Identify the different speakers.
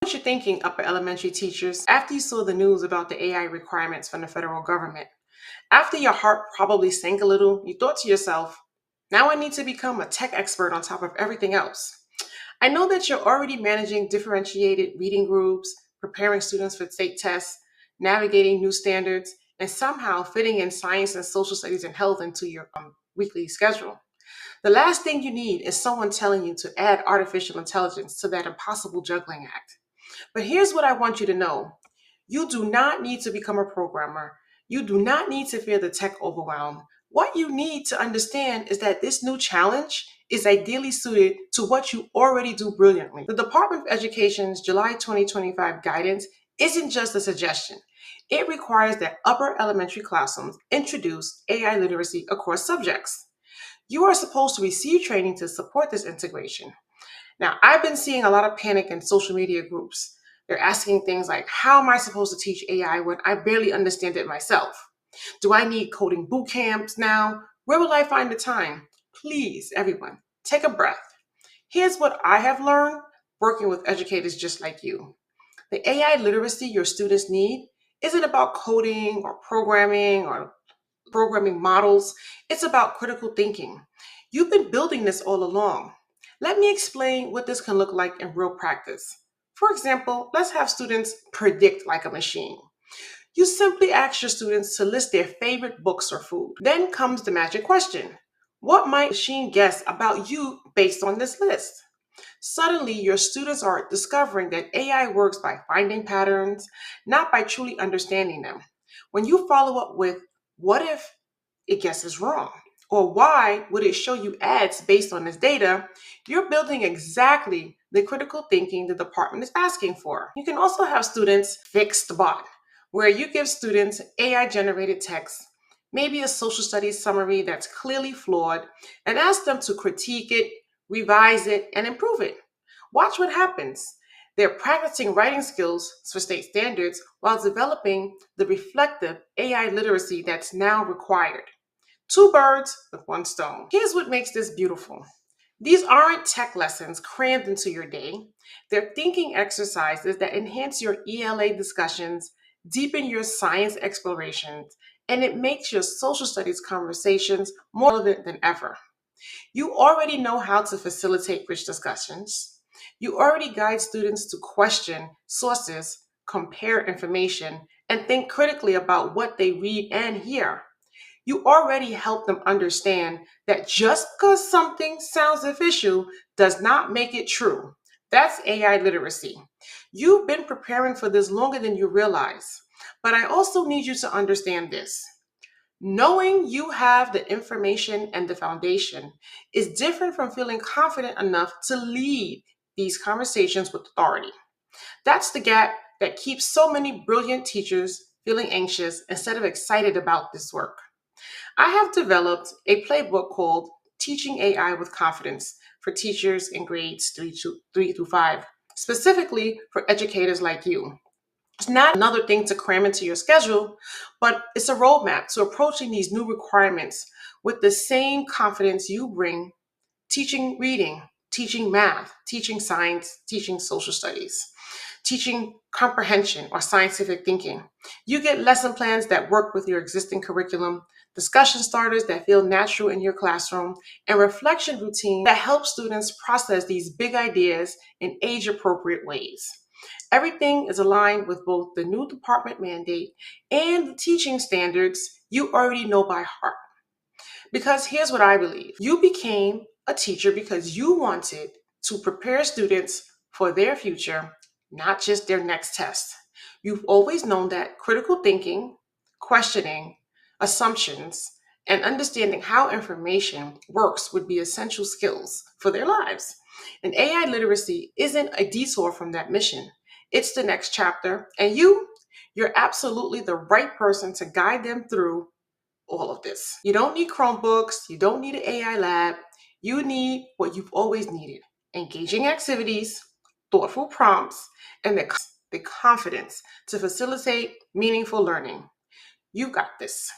Speaker 1: What you're thinking, upper elementary teachers, after you saw the news about the AI requirements from the federal government. After your heart probably sank a little, you thought to yourself, now I need to become a tech expert on top of everything else. I know that you're already managing differentiated reading groups, preparing students for state tests, navigating new standards, and somehow fitting in science and social studies and health into your weekly schedule. The last thing you need is someone telling you to add artificial intelligence to that impossible juggling act. But here's what I want you to know: you do not need to become a programmer. You do not need to fear the tech overwhelm. What you need to understand is that this new challenge is ideally suited to what you already do brilliantly. The Department of Education's July 2025 guidance isn't just a suggestion. It requires that upper elementary classrooms introduce AI literacy across subjects. You are supposed to receive training to support this integration. Now, I've been seeing a lot of panic in social media groups. They're asking things like, how am I supposed to teach AI when I barely understand it myself? Do I need coding boot camps now? Where will I find the time? Please, everyone, take a breath. Here's what I have learned working with educators just like you. The AI literacy your students need isn't about coding or programming models. It's about critical thinking. You've been building this all along. Let me explain what this can look like in real practice. For example, let's have students predict like a machine. You simply ask your students to list their favorite books or food. Then comes the magic question: what might the machine guess about you based on this list? Suddenly, your students are discovering that AI works by finding patterns, not by truly understanding them. When you follow up with, what if it guesses wrong? Or why would it show you ads based on this data? You're building exactly the critical thinking the department is asking for. You can also have students fix the bot, where you give students AI generated text, maybe a social studies summary that's clearly flawed, and ask them to critique it, revise it, and improve it. Watch what happens. They're practicing writing skills for state standards while developing the reflective AI literacy that's now required. Two birds with one stone. Here's what makes this beautiful. These aren't tech lessons crammed into your day. They're thinking exercises that enhance your ELA discussions, deepen your science explorations, and it makes your social studies conversations more relevant than ever. You already know how to facilitate rich discussions. You already guide students to question sources, compare information, and think critically about what they read and hear. You already help them understand that just because something sounds official does not make it true. That's AI literacy. You've been preparing for this longer than you realize. But I also need you to understand this. Knowing you have the information and the foundation is different from feeling confident enough to lead these conversations with authority. That's the gap that keeps so many brilliant teachers feeling anxious instead of excited about this work. I have developed a playbook called Teaching AI with Confidence for teachers in grades 3 through 5, specifically for educators like you. It's not another thing to cram into your schedule, but it's a roadmap to approaching these new requirements with the same confidence you bring teaching reading, teaching math, teaching science, teaching social studies, teaching comprehension or scientific thinking. You get lesson plans that work with your existing curriculum, discussion starters that feel natural in your classroom, and reflection routine that help students process these big ideas in age appropriate ways. Everything is aligned with both the new department mandate and the teaching standards you already know by heart. Because here's what I believe: you became a teacher because you wanted to prepare students for their future, not just their next test. You've always known that critical thinking, questioning, assumptions, and understanding how information works would be essential skills for their lives. And AI literacy isn't a detour from that mission. It's the next chapter, and you're absolutely the right person to guide them through all of this. You don't need Chromebooks, you don't need an AI lab. You need what you've always needed: engaging activities, thoughtful prompts, and the confidence to facilitate meaningful learning. You got this.